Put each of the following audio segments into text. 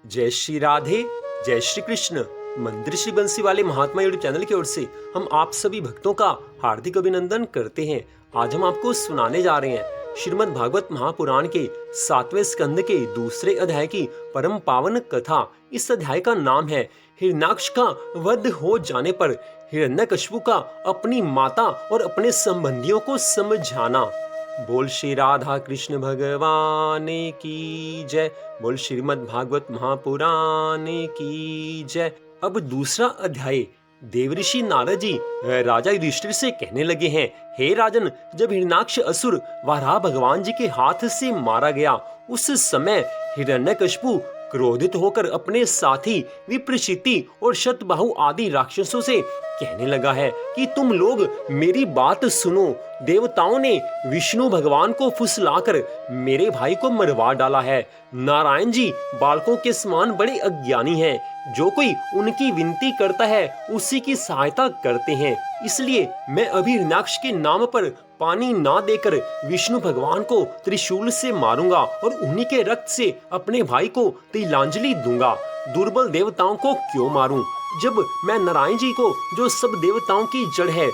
जय श्री राधे, जय श्री कृष्ण। मंदिर श्री बंसी वाले महात्मा यूट्यूब चैनल की ओर से हम आप सभी भक्तों का हार्दिक अभिनंदन करते हैं। आज हम आपको सुनाने जा रहे हैं श्रीमद् भागवत महापुराण के 7वें स्कंद के दूसरे अध्याय की परम पावन कथा। इस अध्याय का नाम है हिरण्याक्ष का वध हो जाने पर हिरण्यकशिपु का अपनी माता और अपने संबंधियों को समझाना। बोल श्री राधा कृष्ण भगवान की जय। बोल श्रीमद् भागवत महापुराण की जय। अब दूसरा अध्याय। देवऋषि नारद जी राजा युधिष्ठिर से कहने लगे हैं, हे राजन, जब हिरण्याक्ष असुर वराह भगवान जी के हाथ से मारा गया, उस समय हिरण्यकशिपु क्रोधित होकर अपने साथी विप्रचिति और शतबाहु आदि राक्षसों से कहने लगा है कि तुम लोग मेरी बात सुनो। देवताओं ने विष्णु भगवान को फुसलाकर मेरे भाई को मरवा डाला है। नारायण जी बालकों के समान बड़े अज्ञानी हैं। जो कोई उनकी विनती करता है उसी की सहायता करते हैं। इसलिए मैं अभी हिरण्याक्ष के नाम पर पानी ना देकर विष्णु भगवान को त्रिशूल से मारूंगा और उन्हीं के रक्त से अपने भाई को तिलांजलि दूंगा। दुर्बल देवताओं को क्यों मारूं? जब मैं नारायण जी को, जो सब देवताओं की जड़ है,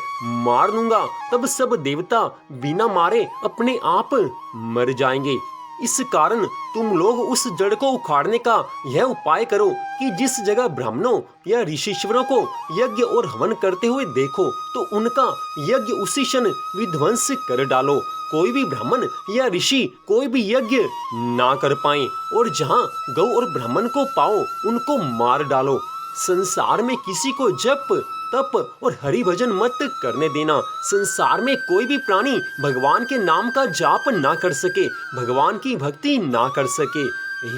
मार दूंगा, तब सब देवता बिना मारे अपने आप मर जाएंगे। इस कारण तुम लोग उस जड़ को उखाड़ने का यह उपाय करो कि जिस जगह ब्राह्मणों या ऋषिश्वरों को यज्ञ और हवन करते हुए देखो तो उनका यज्ञ उसी क्षण विध्वंस कर डालो। कोई भी ब्राह्मण या ऋषि कोई भी यज्ञ ना कर पाए और जहाँ गौ और ब्राह्मण को पाओ उनको मार डालो। संसार में किसी को जप तप और हरि भजन मत करने देना। संसार में कोई भी प्राणी भगवान के नाम का जाप ना कर सके, भगवान की भक्ति ना कर सके।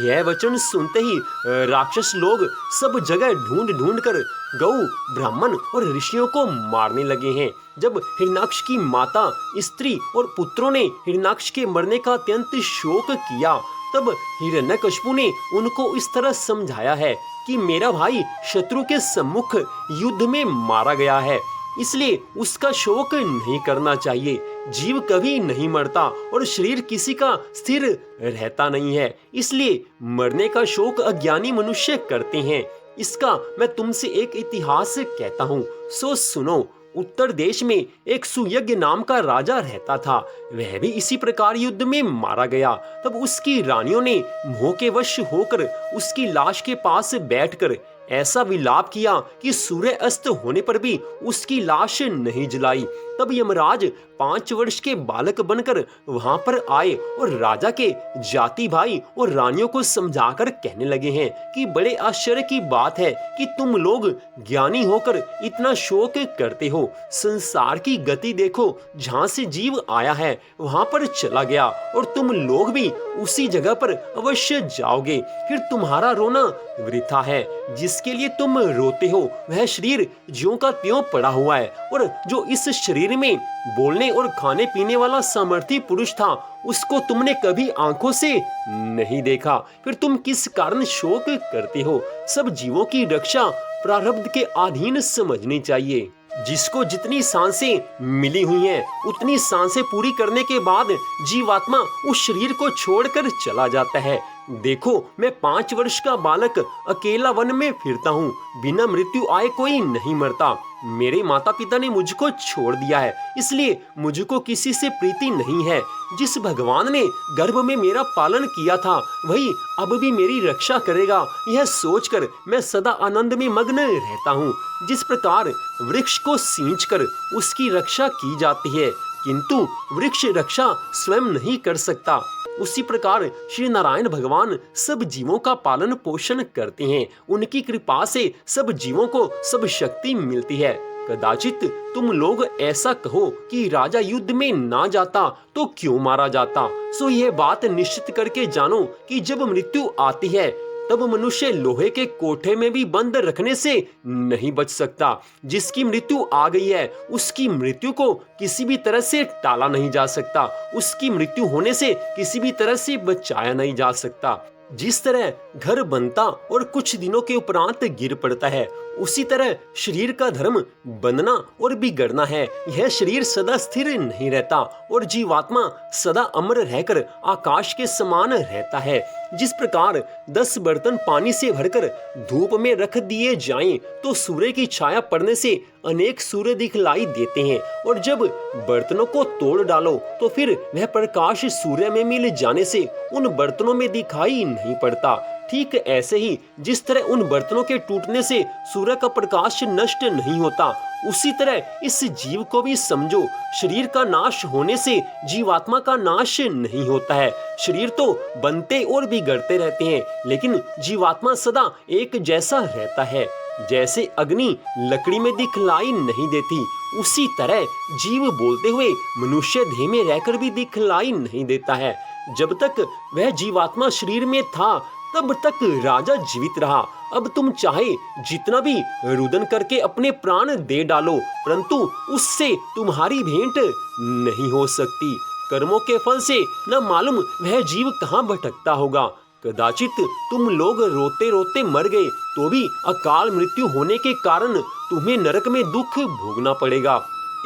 यह वचन सुनते ही राक्षस लोग सब जगह ढूंढ ढूंढ कर गौ, ब्राह्मण और ऋषियों को मारने लगे हैं। जब हिरण्याक्ष की माता, स्त्री और पुत्रों ने हिरण्याक्ष के मरने का अत्यंत शोक किया, तब हिरण्यकशिपु ने उनको इस तरह समझाया है कि मेरा भाई शत्रु के सम्मुख युद्ध में मारा गया है, इसलिए उसका शोक नहीं करना चाहिए। जीव कभी नहीं मरता और शरीर किसी का स्थिर रहता नहीं है, इसलिए मरने का शोक अज्ञानी मनुष्य करते हैं। इसका मैं तुमसे एक इतिहास कहता हूँ, सो सुनो। उत्तर देश में एक सुयज्ञ नाम का राजा रहता था। वह भी इसी प्रकार युद्ध में मारा गया। तब उसकी रानियों ने मोह के वश होकर उसकी लाश के पास बैठकर ऐसा विलाप किया कि सूर्य अस्त होने पर भी उसकी लाश नहीं जलाई। तब यमराज 5 वर्ष के बालक बनकर वहां पर आए और राजा के जाति भाई और रानियों को समझाकर कहने लगे हैं कि बड़े आश्चर्य की बात है कि तुम लोग ज्ञानी होकर इतना शोक करते हो। संसार की गति देखो, जहाँ से जीव आया है वहां पर चला गया और तुम लोग भी उसी जगह पर अवश्य जाओगे। फिर तुम्हारा रोना वृथा है। जिसके लिए तुम रोते हो वह शरीर ज्यों का त्यों पड़ा हुआ है और जो इस शरीर में बोलने और खाने पीने वाला सामर्थी पुरुष था उसको तुमने कभी आंखों से नहीं देखा। फिर तुम किस कारण शोक करते हो? सब जीवों की रक्षा प्रारब्ध के अधीन समझनी चाहिए। जिसको जितनी सांसें मिली हुई हैं उतनी सांसें पूरी करने के बाद जीवात्मा उस शरीर को छोड़कर चला जाता है। देखो, मैं 5 वर्ष का बालक अकेला वन में फिरता हूँ, बिना मृत्यु आए कोई नहीं मरता। मेरे माता पिता ने मुझको छोड़ दिया है, इसलिए मुझको किसी से प्रीति नहीं है। जिस भगवान ने गर्भ में मेरा पालन किया था वही अब भी मेरी रक्षा करेगा, यह सोचकर मैं सदा आनंद में मग्न रहता हूँ। जिस प्रकार वृक्ष को सींचकर उसकी रक्षा की जाती है, किंतु वृक्ष रक्षा स्वयं नहीं कर सकता, उसी प्रकार श्री नारायण भगवान सब जीवों का पालन पोषण करते हैं। उनकी कृपा से सब जीवों को सब शक्ति मिलती है। कदाचित तुम लोग ऐसा कहो कि राजा युद्ध में ना जाता तो क्यों मारा जाता। सो यह बात निश्चित करके जानो कि जब मृत्यु आती है तब मनुष्य लोहे के कोठे में भी बंद रखने से नहीं बच सकता। जिसकी मृत्यु आ गई है उसकी मृत्यु को किसी भी तरह से टाला नहीं जा सकता, उसकी मृत्यु होने से किसी भी तरह से बचाया नहीं जा सकता। जिस तरह घर बनता और कुछ दिनों के उपरांत गिर पड़ता है, उसी तरह शरीर का धर्म बनना और बिगड़ना है। यह शरीर सदा स्थिर नहीं रहता और जीवात्मा सदा अमर रहकर आकाश के समान रहता है। जिस प्रकार 10 बर्तन पानी से भरकर धूप में रख दिए जाएं तो सूर्य की छाया पड़ने से अनेक सूर्य दिखलाई देते हैं, और जब बर्तनों को तोड़ डालो तो फिर वह प्रकाश सूर्य में मिल जाने से उन बर्तनों में दिखाई नहीं पड़ता। ठीक ऐसे ही जिस तरह उन बर्तनों के टूटने से सूर्य का प्रकाश नष्ट नहीं होता, उसी तरह इस जीव को भी समझो। शरीर का नाश होने से जीवात्मा का नाश नहीं होता है। शरीर तो बनते और बिगड़ते रहते हैं, लेकिन जीवात्मा सदा एक जैसा रहता है। जैसे अग्नि लकड़ी में दिखलाई नहीं देती, उसी तरह जीव बोलते हुए मनुष्य देह में रहकर भी दिखलाई नहीं देता है। जब तक वह जीवात्मा शरीर में था तब तक राजा जीवित रहा। अब तुम चाहे जितना भी रुदन करके अपने प्राण दे डालो, परंतु उससे तुम्हारी भेंट नहीं हो सकती। कर्मों के फल से न मालूम वह जीव कहाँ भटकता होगा। कदाचित तुम लोग रोते रोते मर गए तो भी अकाल मृत्यु होने के कारण तुम्हें नरक में दुख भोगना पड़ेगा।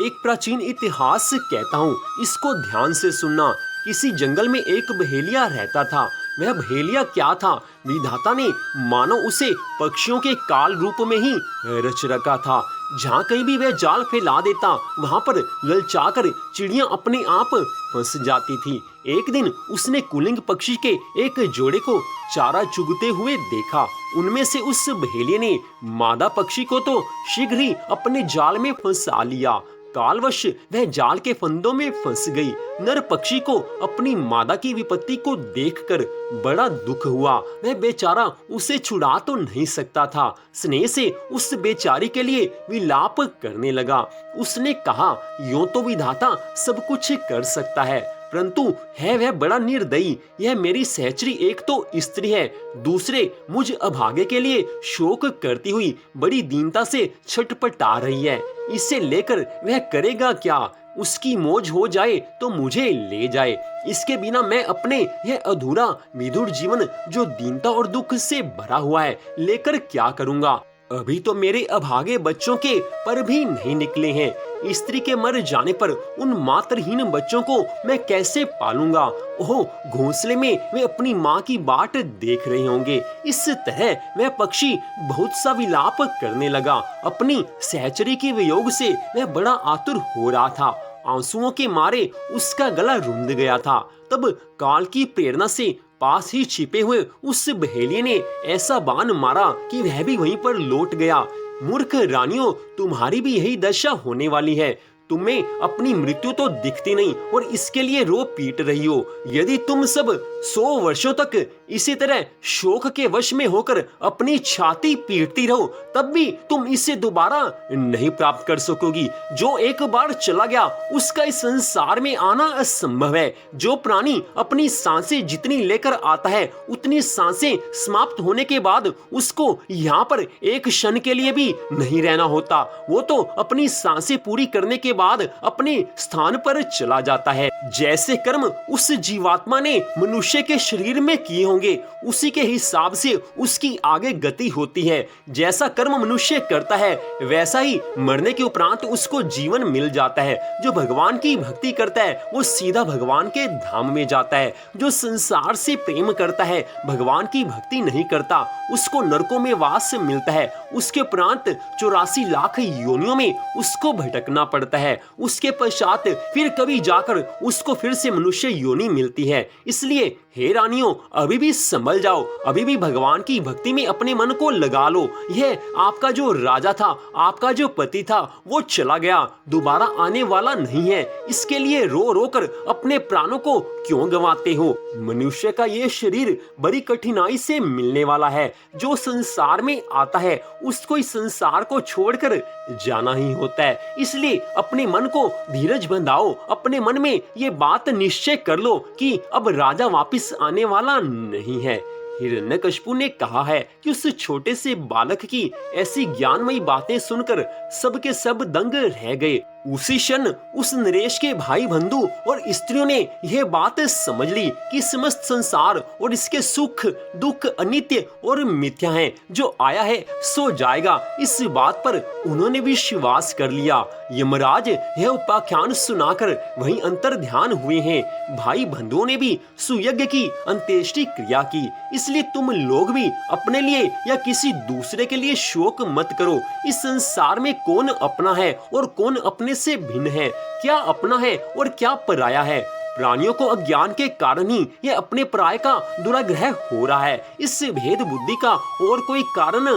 एक प्राचीन इतिहास कहता हूँ, इसको ध्यान से सुनना। किसी जंगल में एक बहेलिया रहता था। वह बहेलिया क्या था? विधाता ने मानो उसे पक्षियों के काल रूप में ही रच रखा था। जहाँ कहीं भी वह जाल फैला देता, वहां पर ललचाकर चिड़ियां अपने आप फंस जाती थी। एक दिन उसने कुलिंग पक्षी के एक जोड़े को चारा चुगते हुए देखा। उनमें से उस बहेलिये ने मादा पक्षी को तो शीघ्र ही अपने जाल में फंसा लिया। कालवश वह जाल के फंदों में फंस गई। नर पक्षी को अपनी मादा की विपत्ति को देखकर बड़ा दुख हुआ। वह बेचारा उसे छुड़ा तो नहीं सकता था। स्नेह से उस बेचारी के लिए विलाप करने लगा। उसने कहा, यूं तो विधाता सब कुछ कर सकता है, परंतु है वह बड़ा निर्दयी। यह मेरी सहचरी एक तो स्त्री है, दूसरे मुझ अभागे के लिए शोक करती हुई बड़ी दीनता से छटपटा रही है। इसे लेकर वह करेगा क्या? उसकी मौज हो जाए तो मुझे ले जाए। इसके बिना मैं अपने यह अधूरा विधुर जीवन जो दीनता और दुख से भरा हुआ है लेकर क्या करूंगा? अभी तो मेरे अभागे बच्चों के पर भी नहीं निकले हैं। स्त्री के मर जाने पर उन मातृहीन बच्चों को मैं कैसे पालूंगा? ओह, घोंसले में वे अपनी माँ की बाट देख रहे होंगे। इस तरह वह पक्षी बहुत सा विलाप करने लगा। अपनी सहचरी के वियोग से वह बड़ा आतुर हो रहा था। आंसुओं के मारे उसका गला रुंध गया था। तब काल की प्रेरणा से पास ही छिपे हुए उस बहेलिये ने ऐसा बाण मारा कि वह भी वहीं पर लौट गया। मूर्ख रानियों, तुम्हारी भी यही दशा होने वाली है। तुम्हें अपनी मृत्यु तो दिखती नहीं और इसके लिए रो पीट रही हो। यदि तुम सब 100 वर्षों तक इसी तरह शोक के वश में होकर अपनी छाती पीटती रहो, तब भी तुम इसे दोबारा नहीं प्राप्त कर सकोगी। जो एक बार चला गया उसका इस संसार में आना असंभव है। जो प्राणी अपनी सांसें जितनी लेकर आता है उतनी सांसें समाप्त होने के बाद उसको यहाँ पर एक क्षण के लिए भी नहीं रहना होता। वो तो अपनी सांसें पूरी करने के बाद अपने स्थान पर चला जाता है। जैसे कर्म उस जीवात्मा ने मनुष्य के शरीर में किए होंगे, उसी के हिसाब से उसकी आगे गति होती है। जैसा कर्म मनुष्य करता है वैसा ही मरने के उपरांत उसको जीवन मिल जाता है। जो भगवान की भक्ति करता है वो सीधा भगवान के धाम में जाता है। जो संसार से प्रेम करता है, भगवान की भक्ति नहीं करता, उसको नरकों में वास मिलता है। उसके उपरांत 84 लाख योनियों में उसको भटकना पड़ता है। उसके पश्चात फिर कभी जाकर उसको फिर से मनुष्य योनि मिलती है। इसलिए हे रानियों, अभी भी संभल जाओ, अभी भी भगवान की भक्ति में अपने मन को लगा लो। यह आपका जो राजा था, आपका जो पति था, वो चला गया, दोबारा आने वाला नहीं है। इसके लिए रो रो कर अपने प्राणों को क्यों गंवाते हो? मनुष्य का ये शरीर बड़ी कठिनाई से मिलने वाला है। जो संसार में आता है उसको इस संसार को छोड़कर जाना ही होता है। इसलिए अपने मन को धीरज बंधाओ, अपने मन में ये बात निश्चय कर लो कि अब राजा वापस आने वाला नहीं है। हिरण्यकशिपु ने कहा है कि उस छोटे से बालक की ऐसी ज्ञानमयी बातें सुनकर सबके सब दंग रह गए। उसी क्षण उस नरेश के भाई बंधु और स्त्रियों ने यह बात समझ ली कि समस्त संसार और इसके सुख दुख अनित्य और मिथ्या है, जो आया है सो जाएगा। इस बात पर उन्होंने विश्वास कर लिया। यमराज यह उपाख्यान सुनाकर वहीं अंतर ध्यान हुए हैं। भाई बंधुओं ने भी सुयज्ञ की अंत्येष्टि क्रिया की, इसलिए तुम लोग भी अपने लिए या किसी दूसरे के लिए शोक मत करो। इस संसार में कौन अपना है और कौन अपने से भिन्न है, क्या अपना है और क्या पराया है। प्राणियों को अज्ञान के कारण ही यह अपने पराये का दुराग्रह हो रहा है। इस भेद बुद्धि का और कोई कारण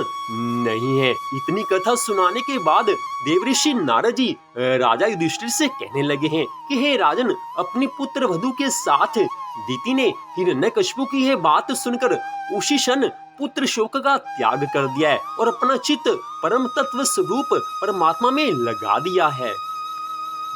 नहीं है। इतनी कथा सुनाने के बाद देवऋषि नारद जी राजा युधिष्ठिर से कहने लगे हैं कि हे राजन, अपनी पुत्र वधू के साथ दिति ने हिरण्यकशिपु की यह बात सुनकर उसी क्षण पुत्र शोक का त्याग कर दिया है और अपना चित्त परम तत्व स्वरूप परमात्मा में लगा दिया है।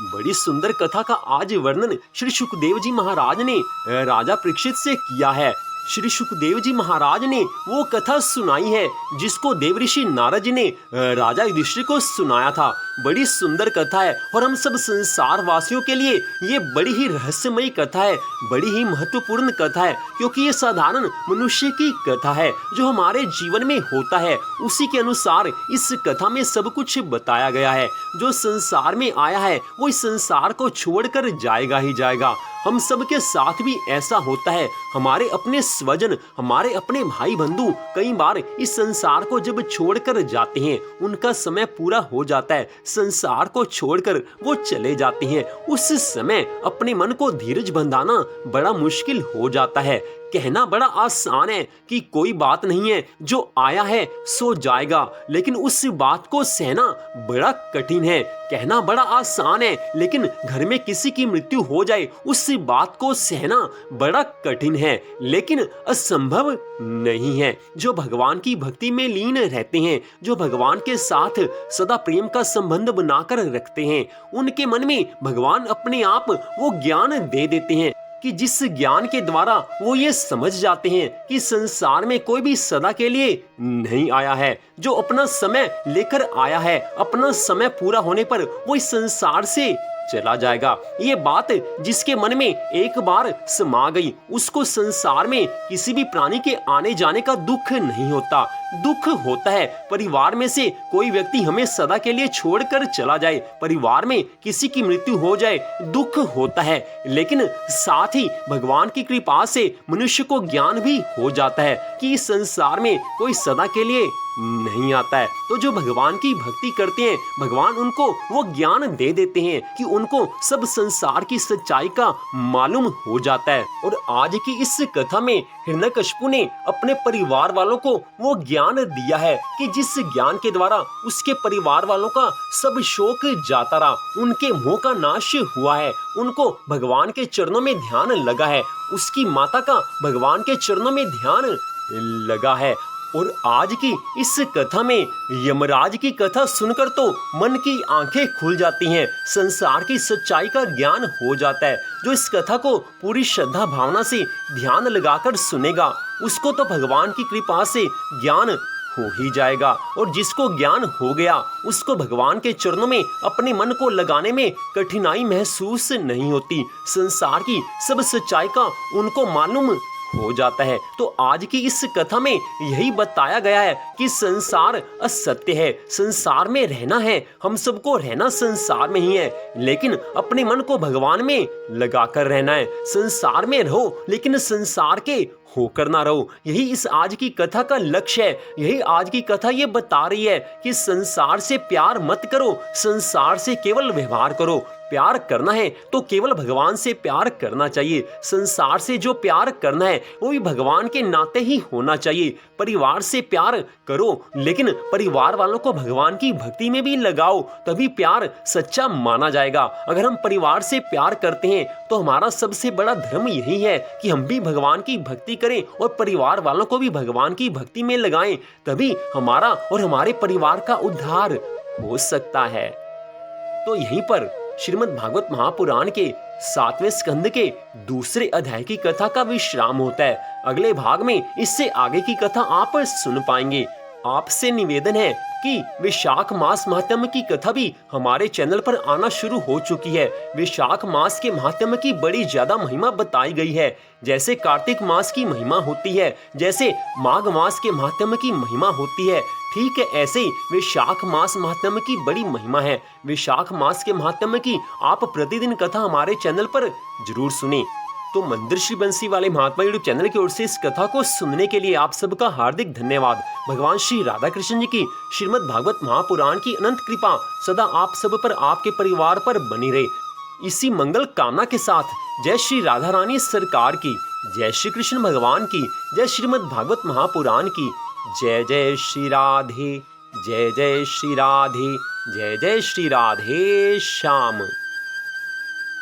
बड़ी सुंदर कथा का आज वर्णन श्री सुखदेव जी महाराज ने राजा परीक्षित से किया है। श्री सुखदेव जी महाराज ने वो कथा सुनाई है जिसको देवऋषि नारद जी ने राजा युधिष्ठिर को सुनाया था। बड़ी सुंदर कथा है और हम सब संसार वासियों के लिए ये बड़ी ही रहस्यमयी कथा है, बड़ी ही महत्वपूर्ण कथा है, क्योंकि ये साधारण मनुष्य की कथा है जो हमारे जीवन में होता है। उसी के अनुसार इस कथा में सब कुछ बताया गया है। जो संसार में आया है वो इस संसार को छोड़कर जाएगा ही जाएगा। हम सब के साथ भी ऐसा होता है। हमारे अपने स्वजन, हमारे अपने भाई बंधु कई बार इस संसार को जब छोड़कर जाते हैं, उनका समय पूरा हो जाता है, संसार को छोड़कर वो चले जाते हैं। उस समय अपने मन को धीरज बंधाना बड़ा मुश्किल हो जाता है। कहना बड़ा आसान है कि कोई बात नहीं है, जो आया है सो जाएगा, लेकिन उस बात को सहना बड़ा कठिन है। कहना बड़ा आसान है, लेकिन घर में किसी की मृत्यु हो जाए उस बात को सहना बड़ा कठिन है, लेकिन असंभव नहीं है। जो भगवान की भक्ति में लीन रहते हैं, जो भगवान के साथ सदा प्रेम का संबंध बनाकर रखते हैं, उनके मन में भगवान अपने आप वो ज्ञान दे देते हैं कि जिस ज्ञान के द्वारा वो ये समझ जाते हैं कि संसार में कोई भी सदा के लिए नहीं आया है। जो अपना समय लेकर आया है, अपना समय पूरा होने पर वो इस संसार से चला जाएगा। ये बात जिसके मन में एक बार समा गई, उसको संसार में किसी भी प्राणी के आने जाने का दुख नहीं होता। दुख होता है परिवार में से कोई व्यक्ति हमें सदा के लिए छोड़कर चला जाए, परिवार में किसी की मृत्यु हो जाए, दुख होता है। लेकिन साथ ही भगवान की कृपा से मनुष्य को ज्ञान भी हो जाता है कि इस संसार में कोई सदा के लिए नहीं आता है। तो जो भगवान की भक्ति करते हैं, भगवान उनको वो ज्ञान दे देते हैं कि उनको सब संसार की सच्चाई का मालूम हो जाता है। और आज की इस कथा में हिरण्यकशिपु ने अपने परिवार वालों को वो ज्ञान दिया है कि जिस ज्ञान के द्वारा उसके परिवार वालों का सब शोक जाता रहा, उनके मोह का नाश हुआ है, उनको भगवान के चरणों में ध्यान लगा है, उसकी माता का भगवान के चरणों में ध्यान लगा है। और आज की इस कथा में यमराज की कथा सुनकर तो मन की आंखें खुल जाती हैं, संसार की सच्चाई का ज्ञान हो जाता है। जो इस कथा को पूरी श्रद्धा भावना से ध्यान लगाकर सुनेगा, उसको तो भगवान की कृपा से ज्ञान हो ही जाएगा। और जिसको ज्ञान हो गया, उसको भगवान के चरणों में अपने मन को लगाने में कठिनाई महसूस नहीं होती। संसार की सब सच्चाई का उनको मालूम हो जाता है। तो आज की इस कथा में यही बताया गया है कि संसार असत्य है, संसार में रहना है, हम सबको रहना संसार में ही है, लेकिन अपने मन को भगवान में लगाकर रहना है। संसार में रहो लेकिन संसार के होकर ना रहो। यही इस आज की कथा का लक्ष्य है। यही आज की कथा ये बता रही है कि संसार से प्यार मत करो, संसार से केवल व्यवहार करो। प्यार करना है तो केवल भगवान से प्यार करना चाहिए। संसार से जो प्यार करना है वो भी भगवान के नाते ही होना चाहिए। परिवार से प्यार करो, लेकिन परिवार वालों को भगवान की भक्ति में भी लगाओ, तभी प्यार सच्चा माना जाएगा। अगर हम परिवार से प्यार करते हैं तो हमारा सबसे बड़ा धर्म यही है कि हम भी भगवान की भक्ति करें और परिवार वालों को भी भगवान की भक्ति में लगाएं, तभी हमारा और हमारे परिवार का उद्धार हो सकता है। तो यहीं पर श्रीमद् भागवत महापुराण के 7वें स्कंद के दूसरे अध्याय की कथा का विश्राम होता है। अगले भाग में इससे आगे की कथा आप सुन पाएंगे। आपसे निवेदन है कि विशाख मास महात्म्य की कथा भी हमारे चैनल पर आना शुरू हो चुकी है। विशाख मास के महात्म्य की बड़ी ज्यादा महिमा बताई गई है। जैसे कार्तिक मास की महिमा होती है, जैसे माघ मास के महात्म्य की महिमा होती है, ठीक है ऐसे ही विशाख मास महात्म्य की बड़ी महिमा है। विशाख मास के महात्म्य की आप प्रतिदिन कथा हमारे चैनल पर जरूर सुने। तो मंदिर श्री बंसी वाले महात्मा यूट्यूब चैनल की ओर से इस कथा को सुनने के लिए आप सबका हार्दिक धन्यवाद। भगवान श्री राधा कृष्ण जी की श्रीमद् भागवत महापुराण की अनंत कृपा सदा आप सब पर, आपके परिवार पर बनी रहे। इसी मंगल कामना के साथ जय श्री राधा रानी सरकार की, जय श्री कृष्ण भगवान की, जय श्रीमद् भागवत महापुराण की, जय जय श्री राधे, जय जय श्री राधे, जय जय श्री राधे श्याम।